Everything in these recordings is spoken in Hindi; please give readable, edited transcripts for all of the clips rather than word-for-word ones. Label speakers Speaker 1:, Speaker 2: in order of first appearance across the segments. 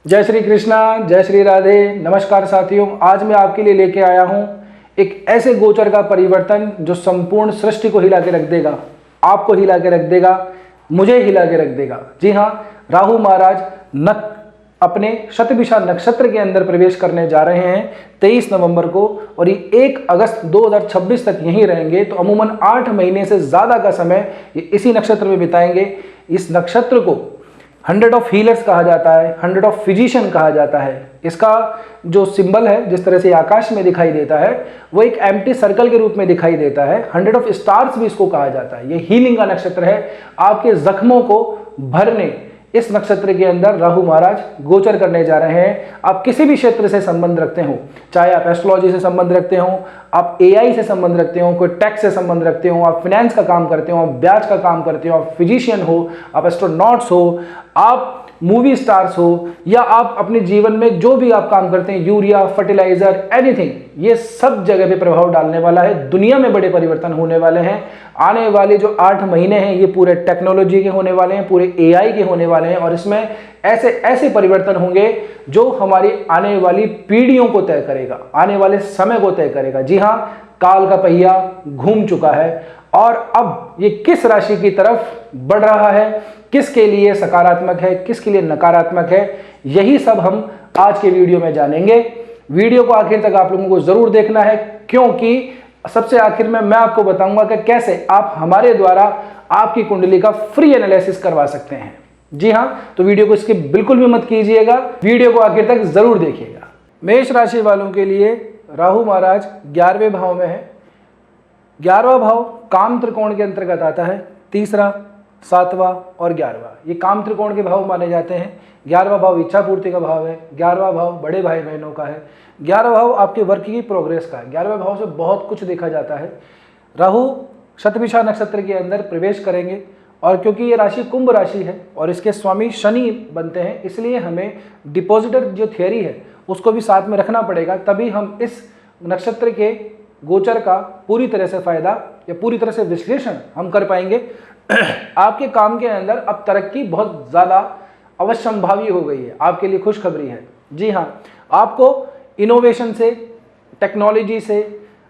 Speaker 1: जय श्री कृष्णा, जय श्री राधे। नमस्कार साथियों, आज मैं आपके लिए लेके आया हूं एक ऐसे गोचर का परिवर्तन जो संपूर्ण सृष्टि को हिला के रख देगा, आपको हिला के रख देगा, मुझे हिला के रख देगा। जी हां, राहु महाराज अपने शतभिषा नक्षत्र के अंदर प्रवेश करने जा रहे हैं 23 नवंबर को और ये 1 अगस्त 2026 तक यहीं रहेंगे। तो अमूमन 8 महीने से ज्यादा का समय ये इसी नक्षत्र में बिताएंगे। इस नक्षत्र को 100 ऑफ हीलर्स कहा जाता है, 100 ऑफ फिजिशियन कहा जाता है। इसका जो सिंबल है, जिस तरह से आकाश में दिखाई देता है, वो एक एम्प्टी सर्कल के रूप में दिखाई देता है। 100 ऑफ स्टार्स भी इसको कहा जाता है। ये हीलिंग का नक्षत्र है। आपके जख्मों को भरने इस नक्षत्र के अंदर राहु महाराज गोचर करने जा रहे हैं। आप किसी भी क्षेत्र से संबंध रखते हो, चाहे आप एस्ट्रोलॉजी से संबंध रखते हो, आप एआई से संबंध रखते हो, कोई टैक्स से संबंध रखते हो, आप फाइनेंस का काम करते हो, आप ब्याज का काम करते हो, आप फिजिशियन हो, आप एस्ट्रोनॉट्स हो, आप मूवी स्टार्स हो, या आप अपने जीवन में जो भी आप काम करते हैं, यूरिया, फर्टिलाइजर, एनीथिंग, ये सब जगह पे प्रभाव डालने वाला है। दुनिया में बड़े परिवर्तन होने वाले हैं। आने वाले जो 8 महीने हैं ये पूरे टेक्नोलॉजी के होने वाले हैं, पूरे एआई के होने वाले हैं और इसमें ऐसे ऐसे परिवर्तन होंगे जो हमारी आने वाली पीढ़ियों को तय करेगा, आने वाले समय को तय करेगा। जी हाँ, काल का पहिया घूम चुका है और अब ये किस राशि की तरफ बढ़ रहा है, किसके लिए सकारात्मक है, किसके लिए नकारात्मक है, यही सब हम आज के वीडियो में जानेंगे। वीडियो को आखिर तक आप लोगों को जरूर देखना है, क्योंकि सबसे आखिर में मैं आपको बताऊंगा कि कैसे आप हमारे द्वारा आपकी कुंडली का फ्री एनालिसिस करवा सकते हैं। जी हां, तो वीडियो को इसके बिल्कुल भी मत कीजिएगा, वीडियो को आखिर तक जरूर देखिएगा। मेष राशि वालों के लिए राहु महाराज 11वें भाव में है। 11वां भाव काम त्रिकोण के अंतर्गत आता है। तीसरा, 7वां और 11वां ये काम त्रिकोण के भाव माने जाते हैं। 11वां भाव इच्छा पूर्ति का भाव है, 11वां भाव बड़े भाई बहनों का है, 11वां भाव आपके वर्क की प्रोग्रेस का है। 11वें भाव से बहुत कुछ देखा जाता है। राहु शतभिषा नक्षत्र के अंदर प्रवेश करेंगे और क्योंकि ये राशि कुंभ राशि है और इसके स्वामी शनि बनते हैं, इसलिए हमें डिपॉजिटर जो थियरी है उसको भी साथ में रखना पड़ेगा, तभी हम इस नक्षत्र के गोचर का पूरी तरह से फायदा या पूरी तरह से विश्लेषण हम कर पाएंगे। आपके काम के अंदर अब तरक्की बहुत ज़्यादा अवश्यंभावी हो गई है। आपके लिए खुशखबरी है। जी हाँ, आपको इनोवेशन से, टेक्नोलॉजी से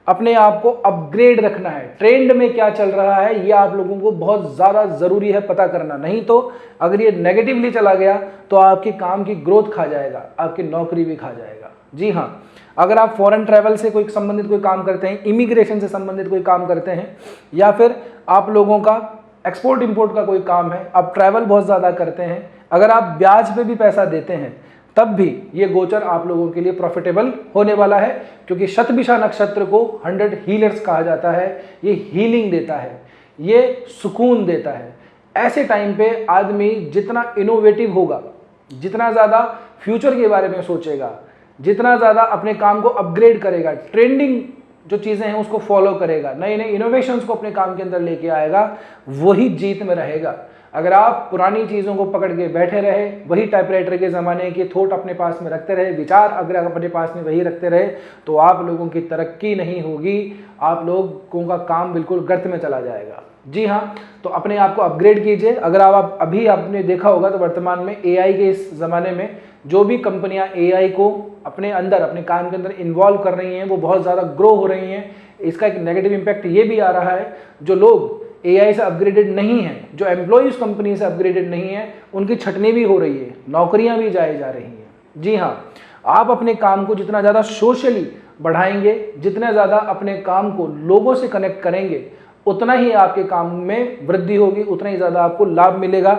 Speaker 1: अपने आप को अपग्रेड रखना है। ट्रेंड में क्या चल रहा है ये आप लोगों को बहुत ज़्यादा ज़रूरी है पता करना, नहीं तो अगर ये नेगेटिवली चला गया तो आपके काम की ग्रोथ खा जाएगा, आपकी नौकरी भी खा जाएगा। जी हाँ, अगर आप फॉरेन ट्रैवल से कोई संबंधित कोई काम करते हैं, इमिग्रेशन से संबंधित कोई काम करते हैं, या फिर आप लोगों का एक्सपोर्ट इंपोर्ट का कोई काम है, आप ट्रैवल बहुत ज़्यादा करते हैं, अगर आप ब्याज पे भी पैसा देते हैं, तब भी ये गोचर आप लोगों के लिए प्रॉफिटेबल होने वाला है, क्योंकि शतभिषा नक्षत्र को 100 हीलर्स कहा जाता है। ये हीलिंग देता है, ये सुकून देता है। ऐसे टाइम पे आदमी जितना इनोवेटिव होगा, जितना ज़्यादा फ्यूचर के बारे में सोचेगा, जितना ज़्यादा अपने काम को अपग्रेड करेगा, ट्रेंडिंग जो चीज़ें हैं उसको फॉलो करेगा, नए नए इनोवेशंस को अपने काम के अंदर लेके आएगा, वही जीत में रहेगा। अगर आप पुरानी चीज़ों को पकड़ के बैठे रहे, वही टाइपराइटर के ज़माने के थॉट अपने पास में रखते रहे, विचार अगर अपने पास में वही रखते रहे, तो आप लोगों की तरक्की नहीं होगी, आप लोगों का काम बिल्कुल गर्त में चला जाएगा। जी हाँ, तो अपने आप को अपग्रेड कीजिए। अगर आप अभी आपने देखा होगा तो वर्तमान में एआई के इस ज़माने में जो भी कंपनियां एआई को अपने अंदर, अपने काम के अंदर इन्वॉल्व कर रही हैं, वो बहुत ज़्यादा ग्रो हो रही हैं। इसका एक नेगेटिव इम्पैक्ट ये भी आ रहा है, जो लोग एआई से अपग्रेडेड नहीं हैं, जो एम्प्लॉयज़ कंपनी से अपग्रेडेड नहीं है, उनकी छटनी भी हो रही है, नौकरियां भी जाए जा रही हैं। जी हाँ, आप अपने काम को जितना ज़्यादा सोशली बढ़ाएंगे, जितना ज़्यादा अपने काम को लोगों से कनेक्ट करेंगे, उतना ही आपके काम में वृद्धि होगी, उतना ही ज़्यादा आपको लाभ मिलेगा।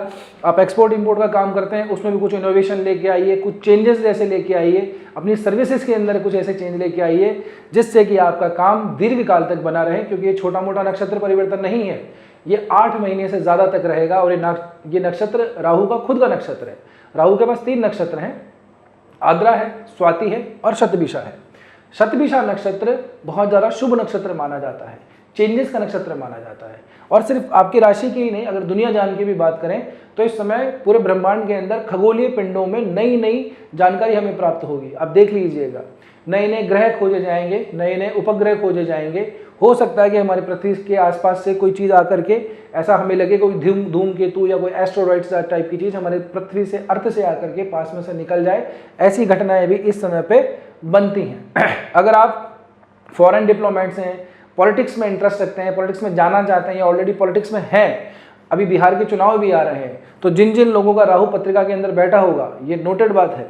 Speaker 1: आप एक्सपोर्ट इंपोर्ट का काम करते हैं, उसमें भी कुछ इनोवेशन लेके आइए, कुछ चेंजेस जैसे लेके आइए, अपनी सर्विसेज के अंदर कुछ ऐसे चेंज लेके आइए जिससे कि आपका काम दीर्घकाल तक बना रहे, क्योंकि ये छोटा मोटा नक्षत्र परिवर्तन नहीं है, ये 8 महीने से ज़्यादा तक रहेगा। और ये नक्षत्र राहु का खुद का नक्षत्र है। राहु के पास 3 नक्षत्र हैं, आद्रा है, स्वाति है और शतभिषा है। शतभिषा नक्षत्र बहुत ज़्यादा शुभ नक्षत्र माना जाता है, चेंजेस का नक्षत्र माना जाता है। और सिर्फ आपकी राशि की ही नहीं, अगर दुनिया जान की भी बात करें तो इस समय पूरे ब्रह्मांड के अंदर खगोलीय पिंडों में नई नई जानकारी हमें प्राप्त होगी। अब देख लीजिएगा, नए नए ग्रह खोजे जाएंगे, नए नए उपग्रह खोजे जाएंगे। हो सकता है कि हमारे पृथ्वी के आसपास से कोई चीज़ आकर के ऐसा हमें लगे, कोई धूमकेतु या कोई एस्ट्रॉइड्स टाइप की चीज़ हमारे पृथ्वी से, अर्थ से आकर के पास में से निकल जाए। ऐसी घटनाएं भी इस समय पे बनती हैं। अगर आप फॉरेन डिप्लोमेट्स हैं, पॉलिटिक्स में इंटरेस्ट रखते हैं, पॉलिटिक्स में जाना चाहते हैं या ऑलरेडी पॉलिटिक्स में हैं, अभी बिहार के चुनाव भी आ रहे हैं, तो जिन जिन लोगों का राहु पत्रिका के अंदर बैठा होगा, ये नोटेड बात है,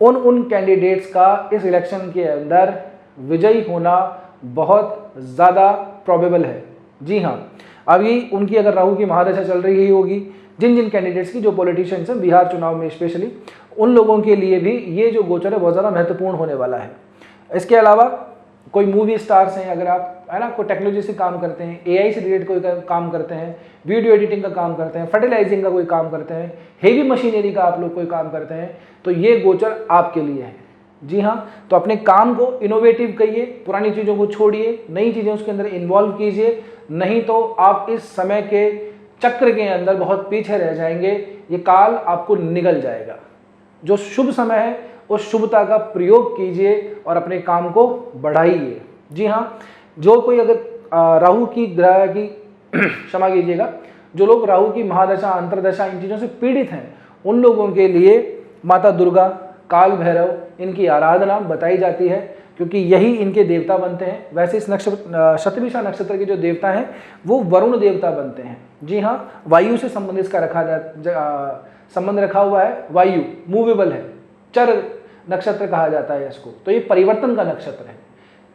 Speaker 1: उन कैंडिडेट्स का इस इलेक्शन के अंदर विजयी होना बहुत ज़्यादा प्रोबेबल है। जी हाँ, अभी उनकी अगर राहु की महादशा चल रही होगी, जिन जिन कैंडिडेट्स की, जो पॉलिटिशियंस हैं बिहार चुनाव में स्पेशली, उन लोगों के लिए भी ये जो गोचर है बहुत ज़्यादा महत्वपूर्ण होने वाला है। इसके अलावा कोई मूवी स्टार्स हैं, अगर आप है ना कोई टेक्नोलॉजी से काम करते हैं, एआई से रिलेटेड कोई काम करते हैं, वीडियो एडिटिंग का काम करते हैं, फर्टिलाइजिंग का कोई काम करते हैं, हेवी मशीनरी का आप लोग कोई काम करते हैं, तो ये गोचर आपके लिए है। जी हाँ, तो अपने काम को इनोवेटिव करिए, पुरानी चीज़ों को छोड़िए, नई चीज़ें उसके अंदर इन्वॉल्व कीजिए, नहीं तो आप इस समय के चक्र के अंदर बहुत पीछे रह जाएंगे। ये काल आपको निगल जाएगा। जो शुभ समय है उस शुभता का प्रयोग कीजिए और अपने काम को बढ़ाइए। जी हाँ, जो कोई अगर राहु की ग्रह की क्षमा कीजिएगा, जो लोग राहु की महादशा, अंतरदशा, इन चीज़ों से पीड़ित हैं, उन लोगों के लिए माता दुर्गा, काल भैरव, इनकी आराधना बताई जाती है, क्योंकि यही इनके देवता बनते हैं। वैसे इस नक्षत्र, शतभिषा नक्षत्र के जो देवता हैं वो वरुण देवता बनते हैं। जी हाँ, वायु से संबंधित इसका संबंध रखा हुआ है। वायु मूवेबल है, चर नक्षत्र कहा जाता है इसको। तो ये परिवर्तन का नक्षत्र है,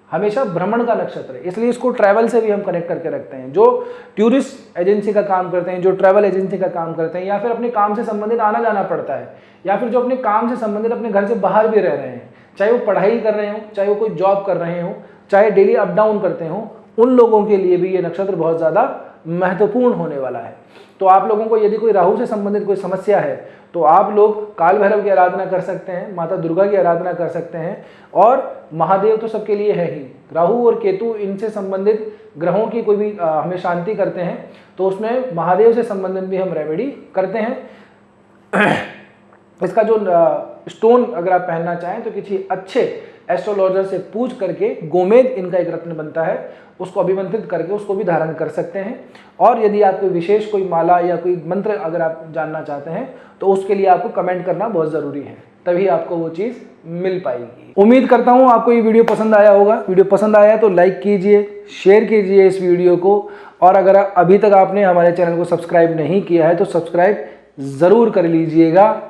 Speaker 1: हमेशा भ्रमण का नक्षत्र है, इसलिए इसको ट्रैवल से भी हम कनेक्ट करके रखते हैं। जो टूरिस्ट एजेंसी का काम करते हैं, जो ट्रैवल एजेंसी का काम करते हैं, या फिर अपने काम से संबंधित आना जाना पड़ता है, या फिर जो अपने काम से संबंधित अपने घर से बाहर भी रह रहे हैं, चाहे वो पढ़ाई कर रहे हो, चाहे वो कोई जॉब कर रहे हो, चाहे डेली अप डाउन करते हो, उन लोगों के लिए भी ये नक्षत्र बहुत ज़्यादा महत्वपूर्ण होने वाला है। तो आप लोगों को यदि कोई राहु से संबंधित कोई समस्या है तो आप लोग काल भैरव की आराधना कर सकते हैं, माता दुर्गा की आराधना कर सकते हैं, और महादेव तो सबके लिए है ही। राहु और केतु, इनसे संबंधित ग्रहों की कोई भी हमें शांति करते हैं तो उसमें महादेव से संबंधित भी हम रेमेडी करते हैं। इसका जो स्टोन अगर आप पहनना चाहें तो किसी अच्छे एस्ट्रोलॉजर से पूछ करके, गोमेद इनका एक रत्न बनता है, उसको अभिमंत्रित करके उसको भी धारण कर सकते हैं। और यदि आप कोई विशेष कोई माला या कोई मंत्र अगर आप जानना चाहते हैं तो उसके लिए आपको कमेंट करना बहुत ज़रूरी है, तभी आपको वो चीज़ मिल पाएगी। उम्मीद करता हूँ आपको ये वीडियो पसंद आया होगा। वीडियो पसंद आया तो लाइक कीजिए, शेयर कीजिए इस वीडियो को, और अगर अभी तक आपने हमारे चैनल को सब्सक्राइब नहीं किया है तो सब्सक्राइब ज़रूर कर लीजिएगा।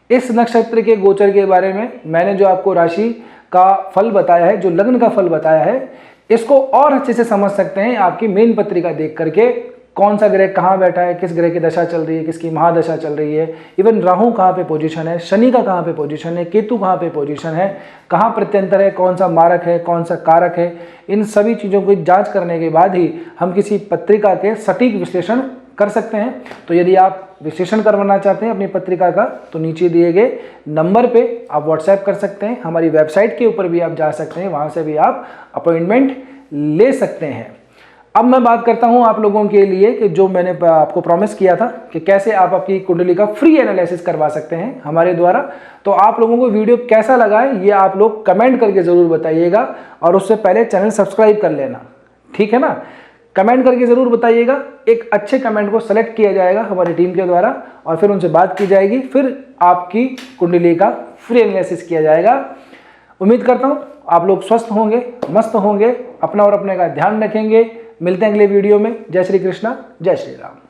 Speaker 1: इस नक्षत्र के गोचर के बारे में मैंने जो आपको राशि का फल बताया है, जो लग्न का फल बताया है, इसको और अच्छे से समझ सकते हैं आपकी मेन पत्रिका देख करके। कौन सा ग्रह कहाँ बैठा है, किस ग्रह की दशा चल रही है, किसकी महादशा चल रही है, इवन राहु कहाँ पे पोजीशन है, शनि का कहाँ पे पोजीशन है, केतु कहाँ पे पोजीशन है, कहाँ प्रत्यंतर है, कौन सा मारक है, कौन सा कारक है, इन सभी चीज़ों को जांच करने के बाद ही हम किसी पत्रिका के सटीक विश्लेषण कर सकते हैं। तो यदि आप विश्लेषण करवाना चाहते हैं अपनी पत्रिका का तो नीचे दिए गए नंबर पे आप व्हाट्सएप कर सकते हैं। हमारी वेबसाइट के ऊपर भी आप जा सकते हैं, वहाँ से भी आप अपॉइंटमेंट ले सकते हैं। अब मैं बात करता हूं आप लोगों के लिए कि जो मैंने आपको प्रॉमिस किया था कि कैसे आप आपकी कुंडली का फ्री एनालिसिस करवा सकते हैं हमारे द्वारा। तो आप लोगों को वीडियो कैसा लगा है ये आप लोग कमेंट करके ज़रूर बताइएगा, और उससे पहले चैनल सब्सक्राइब कर लेना, ठीक है ना। कमेंट करके ज़रूर बताइएगा, एक अच्छे कमेंट को सेलेक्ट किया जाएगा हमारी टीम के द्वारा और फिर उनसे बात की जाएगी, फिर आपकी कुंडली का फ्री एनालिसिस किया जाएगा। उम्मीद करता हूँ आप लोग स्वस्थ होंगे, मस्त होंगे, अपना और अपने का ध्यान रखेंगे। मिलते हैं अगले वीडियो में। जय श्री कृष्णा, जय श्री राम।